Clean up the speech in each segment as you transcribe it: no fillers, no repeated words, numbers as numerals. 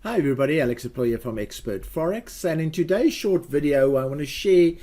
Hi everybody, Alex Employer from Expert Forex, and in today's short video I want to share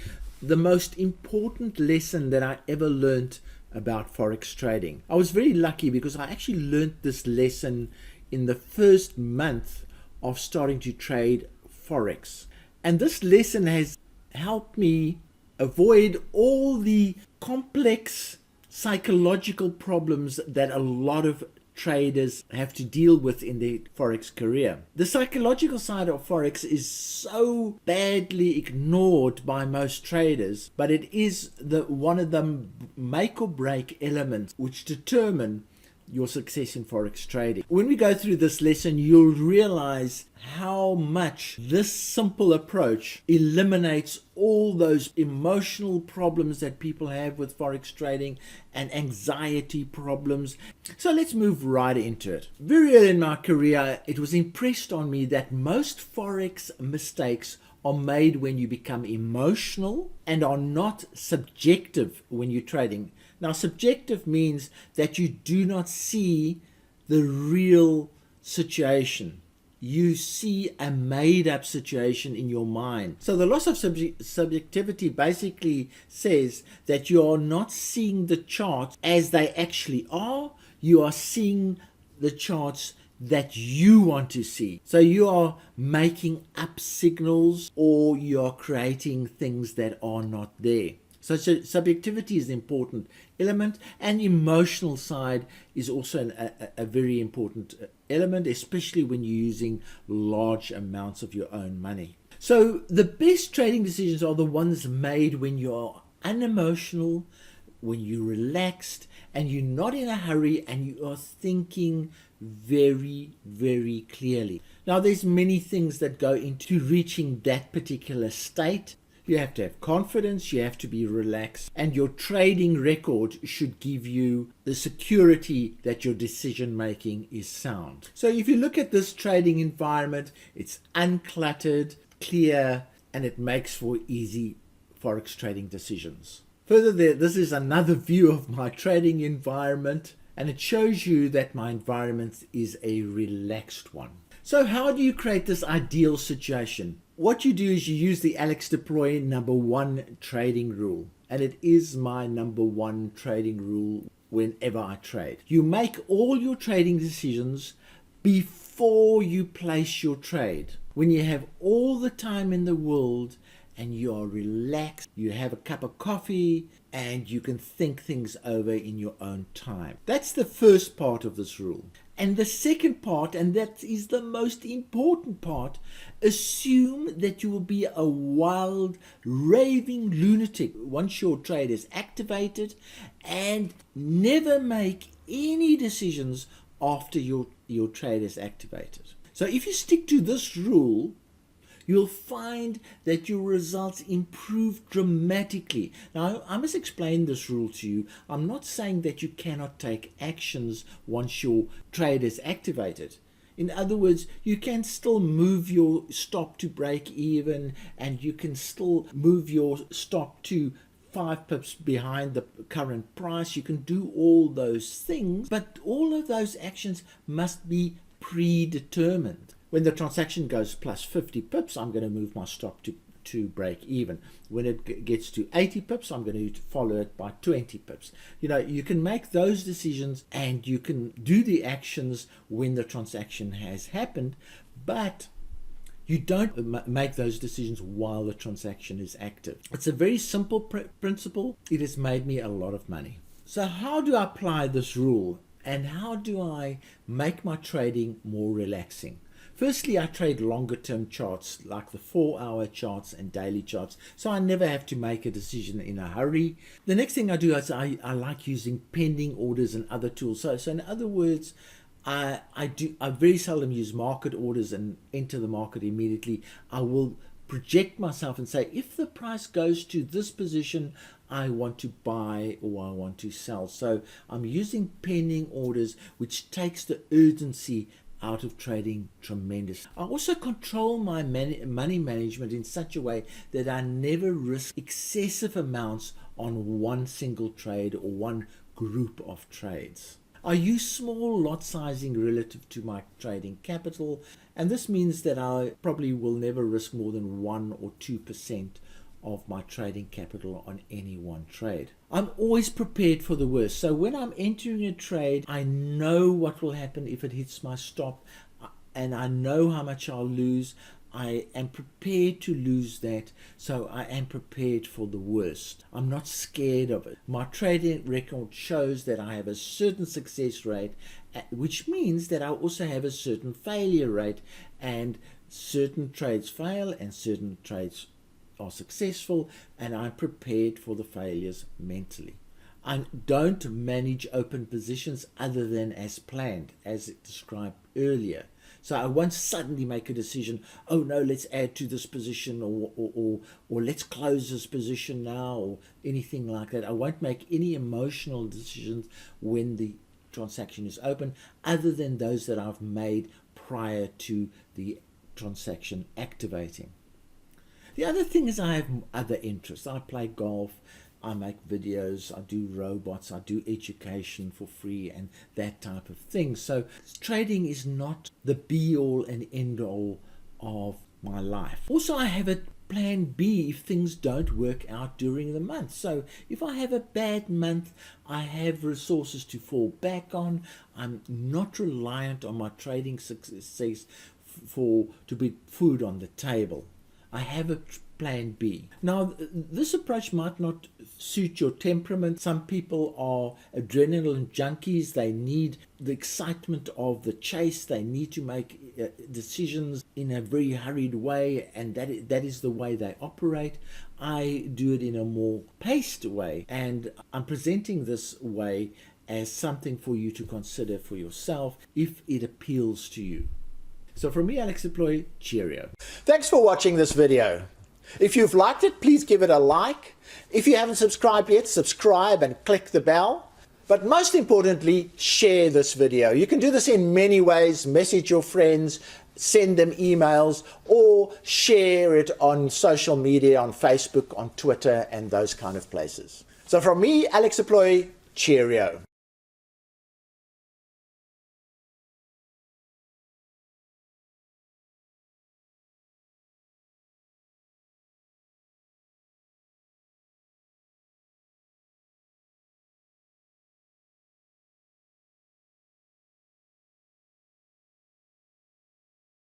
the most important lesson that I ever learned about Forex trading. I was very lucky because I actually learned this lesson in the first month of starting to trade Forex. And this lesson has helped me avoid all the complex psychological problems that a lot of traders have to deal with in their Forex career. The psychological side of Forex is so badly ignored by most traders, but it is one of the make or break elements which determine your success in Forex trading. When we go through this lesson, you'll realize how much this simple approach eliminates all those emotional problems that people have with Forex trading and anxiety problems. So let's move right into it. Very early in my career, it was impressed on me that most Forex mistakes are made when you become emotional and are not subjective when you're trading. Now, subjective means that you do not see the real situation. You see a made-up situation in your mind. So the loss of subjectivity basically says that you are not seeing the charts as they actually are. You are seeing the charts that you want to see. So you are making up signals or you are creating things that are not there. So subjectivity is an important element, and emotional side is also a very important element, especially when you're using large amounts of your own money. So the best trading decisions are the ones made when you're unemotional, when you're relaxed, and you're not in a hurry, and you are thinking very, very clearly. Now, there's many things that go into reaching that particular state. You have to have confidence, you have to be relaxed, and your trading record should give you the security that your decision making is sound. So if you look at this trading environment, it's uncluttered, clear, and it makes for easy Forex trading decisions. Further, this is another view of my trading environment, and it shows you that my environment is a relaxed one. So how do you create this ideal situation? What you do is you use the Alex Deploy #1 trading rule. And it is my #1 trading rule whenever I trade. You make all your trading decisions before you place your trade. When you have all the time in the world and you are relaxed, you have a cup of coffee, and you can think things over in your own time. That's the first part of this rule. And the second part, and that is the most important part, assume that you will be a wild, raving lunatic once your trade is activated, and never make any decisions after your trade is activated. So if you stick to this rule, you'll find that your results improve dramatically. Now, I must explain this rule to you. I'm not saying that you cannot take actions once your trade is activated. In other words, you can still move your stop to break even, and you can still move your stop to 5 pips behind the current price. You can do all those things, but all of those actions must be predetermined. When the transaction goes plus 50 pips, I'm going to move my stop to break even. When it gets to 80 pips, I'm going to follow it by 20 pips. You know, you can make those decisions and you can do the actions when the transaction has happened, but you don't make those decisions while the transaction is active. It's a very simple principle. It has made me a lot of money. So how do I apply this rule, and how do I make my trading more relaxing? Firstly, I trade longer term charts like the 4-hour charts and daily charts, so I never have to make a decision in a hurry. The next thing I do is I like using pending orders and other tools. So in other words, I very seldom use market orders and enter the market immediately. I will project myself and say, if the price goes to this position, I want to buy or I want to sell. So I'm using pending orders, which takes the urgency out of trading tremendous. I also control my money management in such a way that I never risk excessive amounts on one single trade or one group of trades. I use small lot sizing relative to my trading capital, and this means that I probably will never risk more than 1 or 2% of my trading capital on any one trade. I'm always prepared for the worst. So when I'm entering a trade, I know what will happen if it hits my stop, and I know how much I'll lose. I am prepared to lose that, so I am prepared for the worst. I'm not scared of it. My trading record shows that I have a certain success rate, which means that I also have a certain failure rate, and certain trades fail and certain trades are successful, and I'm prepared for the failures mentally. I don't manage open positions other than as planned, as described earlier. So I won't suddenly make a decision, oh no, let's add to this position, or let's close this position now, or anything like that. I won't make any emotional decisions when the transaction is open, other than those that I've made prior to the transaction activating. The other thing is I have other interests. I play golf, I make videos, I do robots, I do education for free and that type of thing. So trading is not the be-all and end-all of my life. Also, I have a plan B if things don't work out during the month. So if I have a bad month, I have resources to fall back on. I'm not reliant on my trading success to be food on the table. I have a plan B. Now, this approach might not suit your temperament. Some people are adrenaline junkies. They need the excitement of the chase. They need to make decisions in a very hurried way, and that is the way they operate. I do it in a more paced way, and I'm presenting this way as something for you to consider for yourself if it appeals to you. So from me, Alex Deploy, cheerio. Thanks for watching this video. If you've liked it, please give it a like. If you haven't subscribed yet, subscribe and click the bell. But most importantly, share this video. You can do this in many ways. Message your friends, send them emails, or share it on social media, on Facebook, on Twitter, and those kind of places. So from me, Alex Deploy, cheerio.